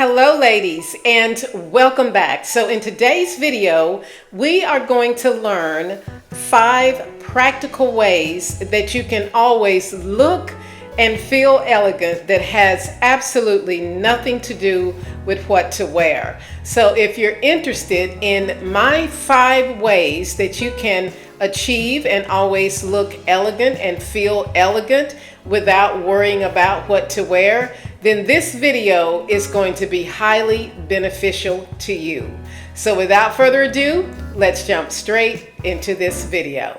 Hello ladies, and welcome back. So in today's video, we are going to learn 5 practical ways that you can always look and feel elegant that has absolutely nothing to do with what to wear. So if you're interested in my 5 ways that you can achieve and always look elegant and feel elegant without worrying about what to wear, then this video is going to be highly beneficial to you. So without further ado, let's jump straight into this video.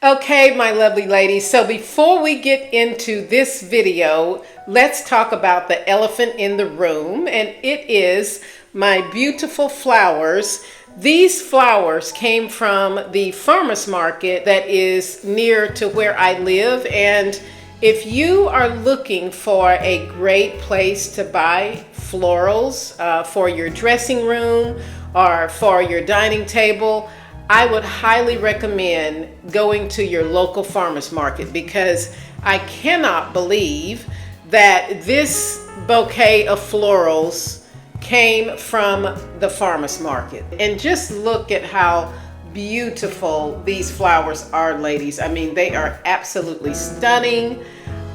Okay, my lovely ladies, so before we get into this video, let's talk about the elephant in the room, and it is my beautiful flowers. These flowers came from the farmer's market that is near to where I live, and if you are looking for a great place to buy florals for your dressing room or for your dining table, I would highly recommend going to your local farmer's market, because I cannot believe that this bouquet of florals came from the farmer's market. And just look at how beautiful these flowers are, ladies. I mean, they are absolutely stunning.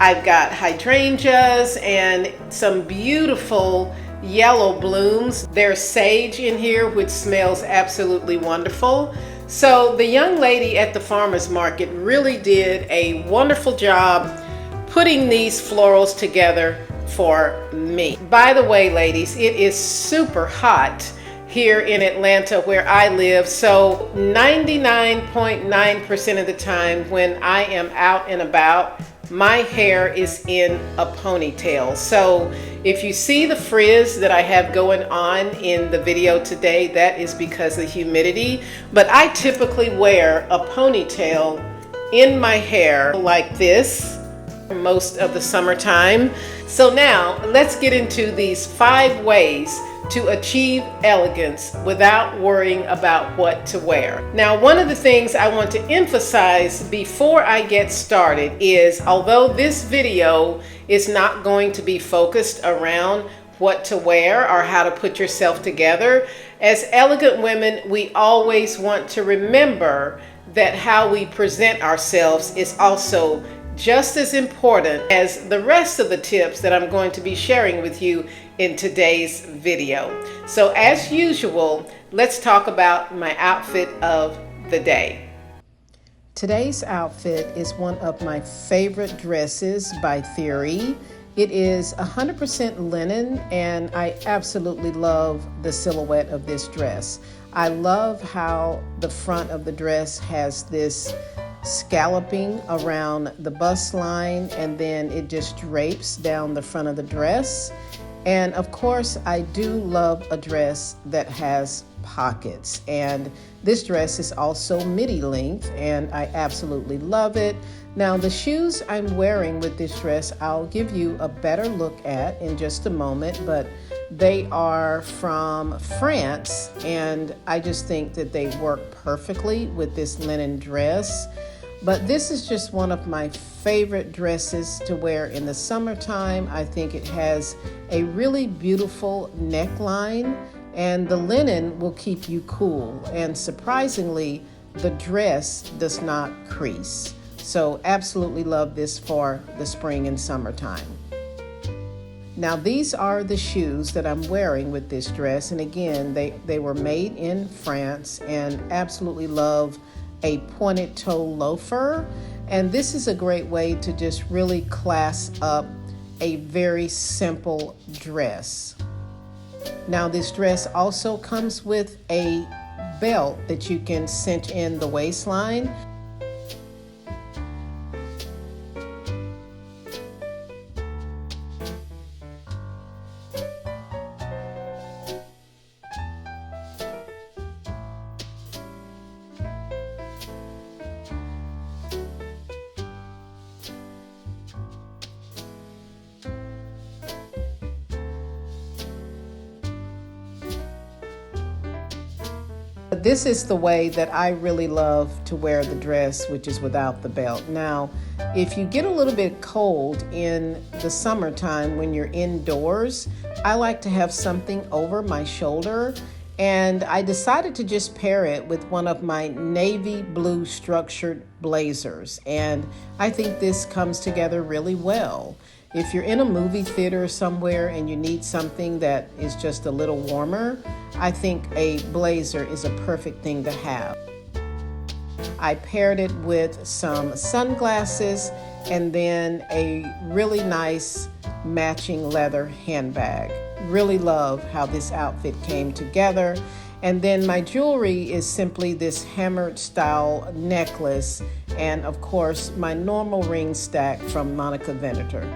I've got hydrangeas and some beautiful yellow blooms. There's sage in here, which smells absolutely wonderful. So the young lady at the farmer's market really did a wonderful job putting these florals together for me. By the way, ladies, it is super hot here in Atlanta where I live, so 99.9% of the time when I am out and about, my hair is in a ponytail. So if you see the frizz that I have going on in the video today, that is because of humidity. But I typically wear a ponytail in my hair like this most of the summertime. So now let's get into these 5 ways to achieve elegance without worrying about what to wear. Now, one of the things I want to emphasize before I get started is, although this video is not going to be focused around what to wear or how to put yourself together, as elegant women, we always want to remember that how we present ourselves is also just as important as the rest of the tips that I'm going to be sharing with you in today's video. So as usual, let's talk about my outfit of the day. Today's outfit is one of my favorite dresses by Theory. It is 100% linen, and I absolutely love the silhouette of this dress. I love how the front of the dress has this scalloping around the bust line, and then it just drapes down the front of the dress. And of course, I do love a dress that has pockets, and this dress is also midi length, and I absolutely love it. Now, the shoes I'm wearing with this dress, I'll give you a better look at in just a moment, but they are from France, and I just think that they work perfectly with this linen dress. But this is just one of my favorite dresses to wear in the summertime. I think it has a really beautiful neckline, and the linen will keep you cool. And surprisingly, the dress does not crease. So absolutely love this for the spring and summertime. Now, these are the shoes that I'm wearing with this dress. And again, they were made in France, and absolutely love a pointed toe loafer. And this is a great way to just really class up a very simple dress. Now, this dress also comes with a belt that you can cinch in the waistline. this is the way that I really love to wear the dress, which is without the belt. Now, if you get a little bit cold in the summertime when you're indoors, I like to have something over my shoulder, and I decided to just pair it with one of my navy blue structured blazers, and I think this comes together really well. If you're in a movie theater somewhere and you need something that is just a little warmer, I think a blazer is a perfect thing to have. I paired it with some sunglasses and then a really nice matching leather handbag. Really love how this outfit came together. And then my jewelry is simply this hammered style necklace and of course my normal ring stack from Monica Venator.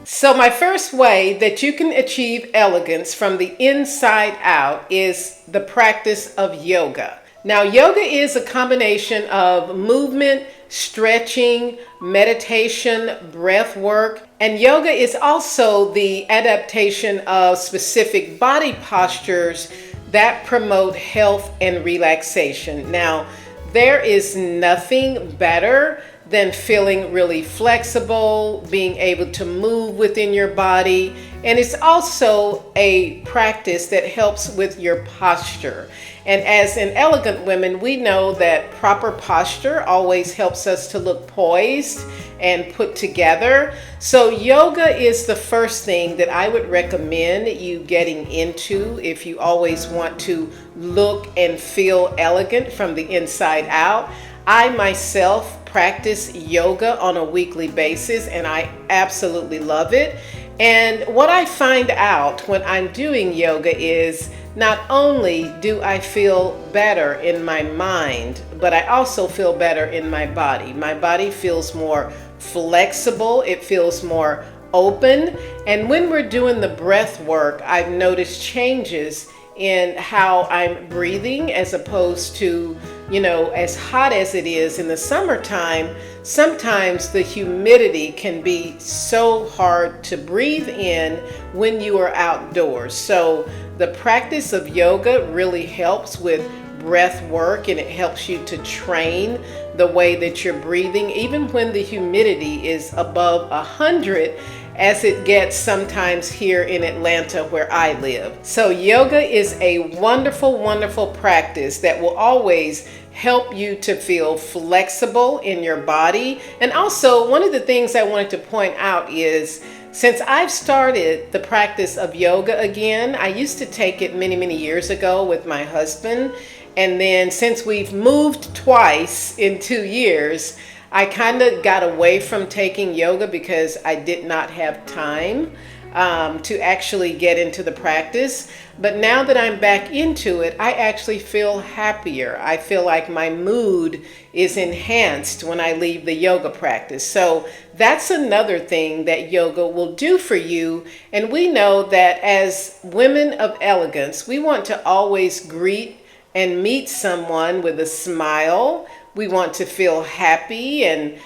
So my first way that you can achieve elegance from the inside out is the practice of yoga. Now, yoga is a combination of movement, stretching, meditation, breath work, and yoga is also the adaptation of specific body postures that promote health and relaxation. Now, there is nothing better than feeling really flexible, being able to move within your body. And it's also a practice that helps with your posture. And as an elegant women, we know that proper posture always helps us to look poised and put together. So yoga is the first thing that I would recommend you getting into if you always want to look and feel elegant from the inside out. I myself practice yoga on a weekly basis and I absolutely love it. And what I find out when I'm doing yoga is not only do I feel better in my mind, but I also feel better in my body. My body feels more flexible, it feels more open. And when we're doing the breath work, I've noticed changes in how I'm breathing as opposed to, as hot as it is in the summertime, sometimes the humidity can be so hard to breathe in when you are outdoors. So the practice of yoga really helps with breath work and it helps you to train the way that you're breathing, even when the humidity is above 100, as it gets sometimes here in Atlanta where I live. So yoga is a wonderful, wonderful practice that will always help you to feel flexible in your body. And also, one of the things I wanted to point out is, since I've started the practice of yoga again, I used to take it many, many years ago with my husband. And then since we've moved twice in 2 years, I kind of got away from taking yoga because I did not have time to actually get into the practice. But now that I'm back into it, I actually feel happier. I feel like my mood is enhanced when I leave the yoga practice. So that's another thing that yoga will do for you. And we know that as women of elegance, we want to always greet and meet someone with a smile. We want to feel happy and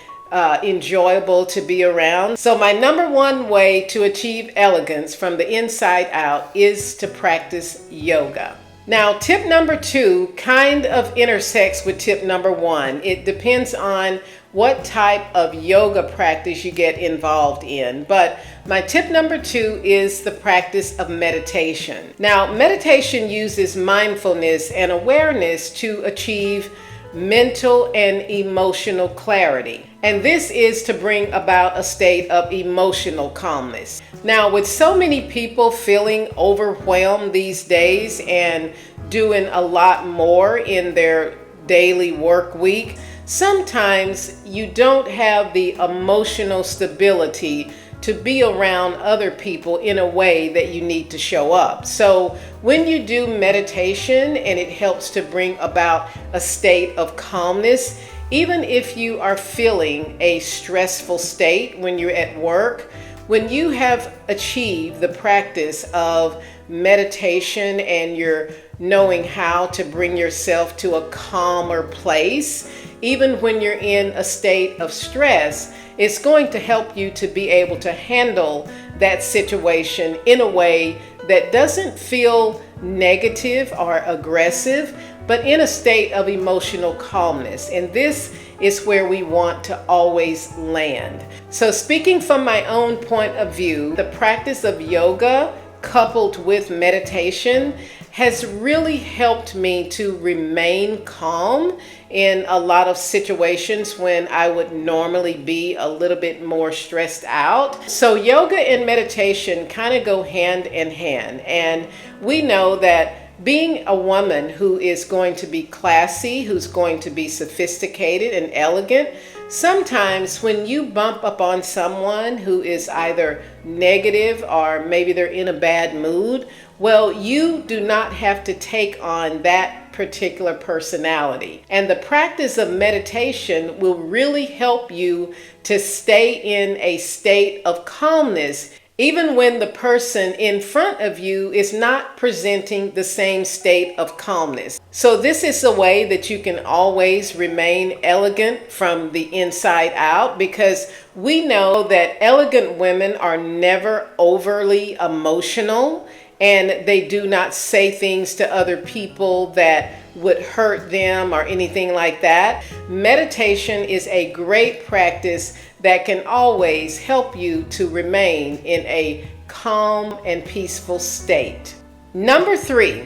enjoyable to be around. So my number one way to achieve elegance from the inside out is to practice yoga. Now, tip number 2 kind of intersects with tip number 1. It depends on what type of yoga practice you get involved in. But my tip number 2 is the practice of meditation. Now, meditation uses mindfulness and awareness to achieve mental and emotional clarity. And this is to bring about a state of emotional calmness. Now, with so many people feeling overwhelmed these days and doing a lot more in their daily work week, sometimes you don't have the emotional stability to be around other people in a way that you need to show up. So when you do meditation and it helps to bring about a state of calmness, even if you are feeling a stressful state when you're at work, when you have achieved the practice of meditation and you're knowing how to bring yourself to a calmer place, even when you're in a state of stress, it's going to help you to be able to handle that situation in a way that doesn't feel negative or aggressive, but in a state of emotional calmness. And this is where we want to always land. So speaking from my own point of view, the practice of yoga coupled with meditation has really helped me to remain calm in a lot of situations when I would normally be a little bit more stressed out. So yoga and meditation kind of go hand in hand. And we know that being a woman who is going to be classy, who's going to be sophisticated and elegant, sometimes when you bump up on someone who is either negative or maybe they're in a bad mood, well, you do not have to take on that particular personality. And the practice of meditation will really help you to stay in a state of calmness, even when the person in front of you is not presenting the same state of calmness. So this is a way that you can always remain elegant from the inside out, because we know that elegant women are never overly emotional, and they do not say things to other people that would hurt them or anything like that. Meditation is a great practice that can always help you to remain in a calm and peaceful state. Number 3,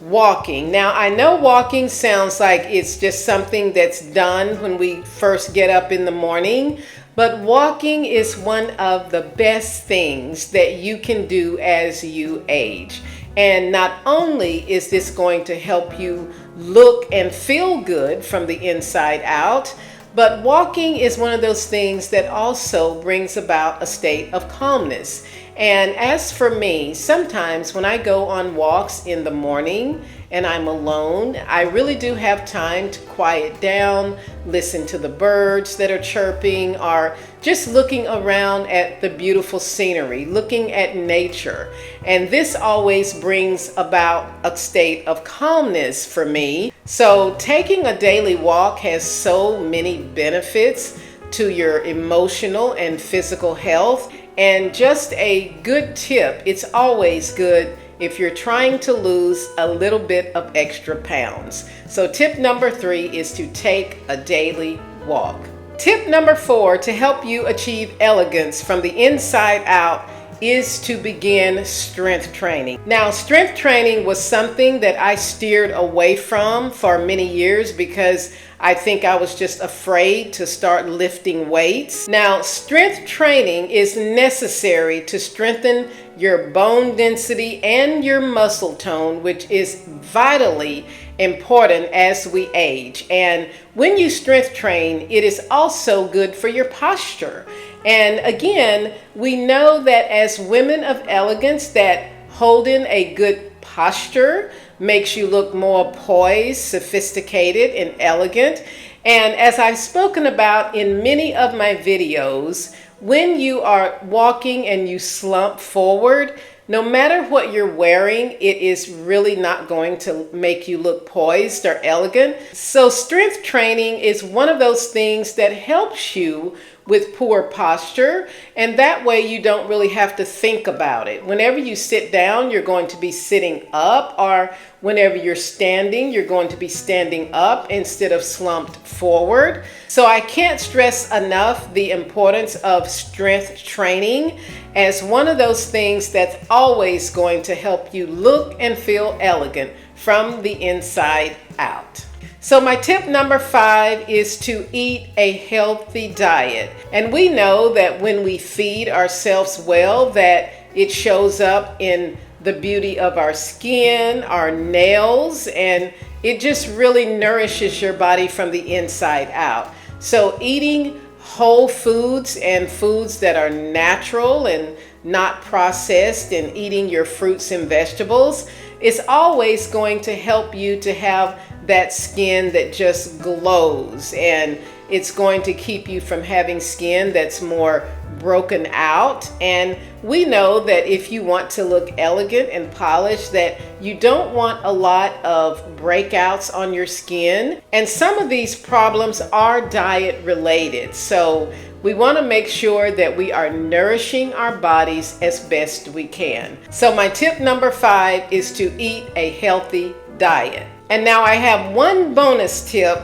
walking. Now, I know walking sounds like it's just something that's done when we first get up in the morning, but walking is one of the best things that you can do as you age. And not only is this going to help you look and feel good from the inside out, but walking is one of those things that also brings about a state of calmness. And as for me, sometimes when I go on walks in the morning and I'm alone, I really do have time to quiet down, listen to the birds that are chirping, or just looking around at the beautiful scenery, looking at nature. And this always brings about a state of calmness for me. So taking a daily walk has so many benefits to your emotional and physical health. And just a good tip, it's always good if you're trying to lose a little bit of extra pounds. So tip number 3 is to take a daily walk. Tip number 4 to help you achieve elegance from the inside out is to begin strength training. Now, strength training was something that I steered away from for many years because I think I was just afraid to start lifting weights. Now, strength training is necessary to strengthen your bone density and your muscle tone, which is vitally important as we age. And when you strength train, it is also good for your posture. And again, we know that as women of elegance, that holding a good posture makes you look more poised, sophisticated, and elegant. And as I've spoken about in many of my videos, when you are walking and you slump forward, no matter what you're wearing, it is really not going to make you look poised or elegant. So strength training is one of those things that helps you with poor posture, and that way you don't really have to think about it. Whenever you sit down, you're going to be sitting up, or whenever you're standing, you're going to be standing up instead of slumped forward. So I can't stress enough the importance of strength training as one of those things that's always going to help you look and feel elegant from the inside out. So my tip number 5 is to eat a healthy diet. And we know that when we feed ourselves well, that it shows up in the beauty of our skin, our nails, and it just really nourishes your body from the inside out. So eating whole foods and foods that are natural and not processed, and eating your fruits and vegetables is always going to help you to have that skin that just glows, and It's going to keep you from having skin that's more broken out. And we know that if you want to look elegant and polished, that you don't want a lot of breakouts on your skin. And some of these problems are diet related. So we want to make sure that we are nourishing our bodies as best we can. So my tip number 5 is to eat a healthy diet. And now I have one bonus tip,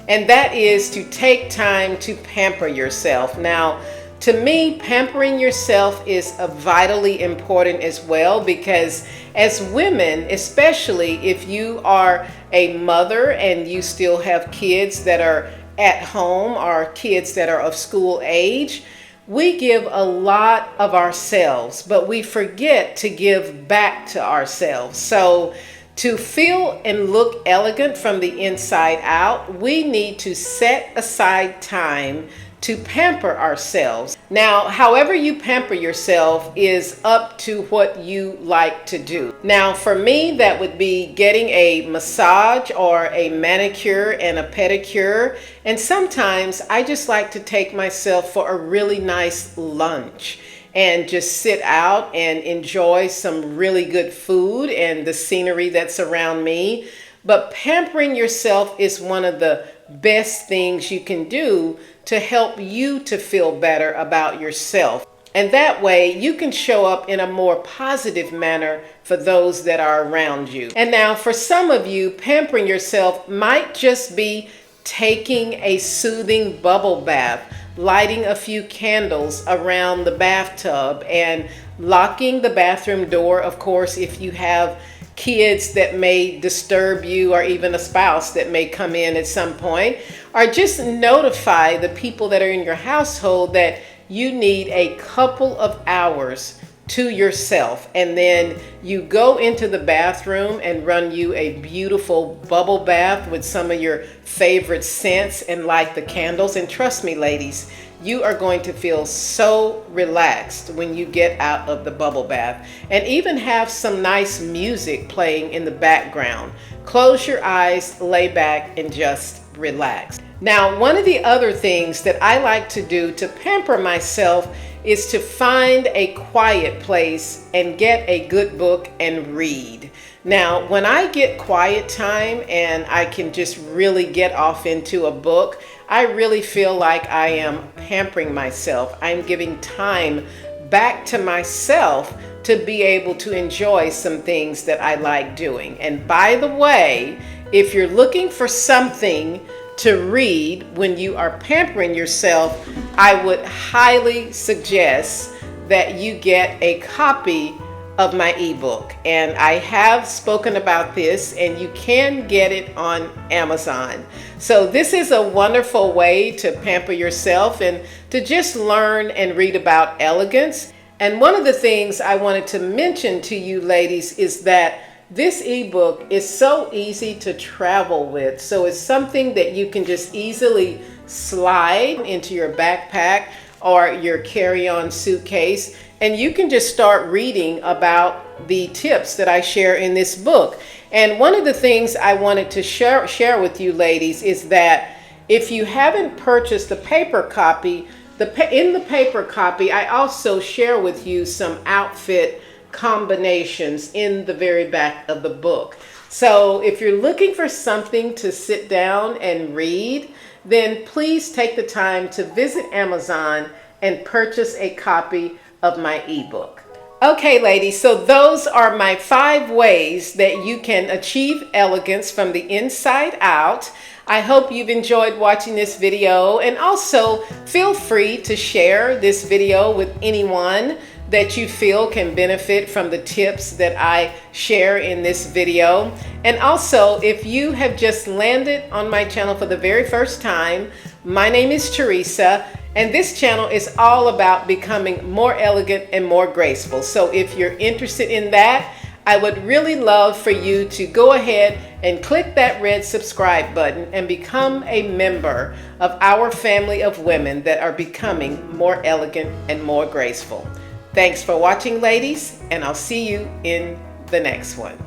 and that is to take time to pamper yourself. Now, to me, pampering yourself is vitally important as well, because as women, especially if you are a mother and you still have kids that are at home or kids that are of school age, we give a lot of ourselves, but we forget to give back to ourselves. So to feel and look elegant from the inside out, we need to set aside time to pamper ourselves. Now, however you pamper yourself is up to what you like to do. Now, for me, that would be getting a massage or a manicure and a pedicure. And sometimes I just like to take myself for a really nice lunch and just sit out and enjoy some really good food and the scenery that's around me. But pampering yourself is one of the best things you can do to help you to feel better about yourself. And that way you can show up in a more positive manner for those that are around you. And now for some of you, pampering yourself might just be taking a soothing bubble bath, lighting a few candles around the bathtub, and locking the bathroom door, of course, if you have kids that may disturb you, or even a spouse that may come in at some point, or just notify the people that are in your household that you need a couple of hours to yourself. And then you go into the bathroom and run you a beautiful bubble bath with some of your favorite scents and light the candles. And trust me, ladies, you are going to feel so relaxed when you get out of the bubble bath, and even have some nice music playing in the background. Close your eyes, lay back, and just relax. Now, one of the other things that I like to do to pamper myself is to find a quiet place and get a good book and read. Now, when I get quiet time and I can just really get off into a book, I really feel like I am pampering myself. I'm giving time back to myself to be able to enjoy some things that I like doing. And by the way, if you're looking for something to read when you are pampering yourself, I would highly suggest that you get a copy of my ebook. And I have spoken about this, and you can get it on Amazon. So this is a wonderful way to pamper yourself and to just learn and read about elegance. And one of the things I wanted to mention to you ladies is that this ebook is so easy to travel with. So it's something that you can just easily slide into your backpack or your carry-on suitcase, and you can just start reading about the tips that I share in this book. And one of the things I wanted to share with you ladies is that if you haven't purchased the paper copy, in the paper copy, I also share with you some outfit combinations in the very back of the book. So if you're looking for something to sit down and read, then please take the time to visit Amazon and purchase a copy of my ebook. Okay, ladies, so those are my 5 ways that you can achieve elegance from the inside out. I hope you've enjoyed watching this video, and also feel free to share this video with anyone that you feel can benefit from the tips that I share in this video. And also, if you have just landed on my channel for the very first time, my name is Teresa, and this channel is all about becoming more elegant and more graceful. So if you're interested in that, I would really love for you to go ahead and click that red subscribe button and become a member of our family of women that are becoming more elegant and more graceful. Thanks for watching, ladies, and I'll see you in the next one.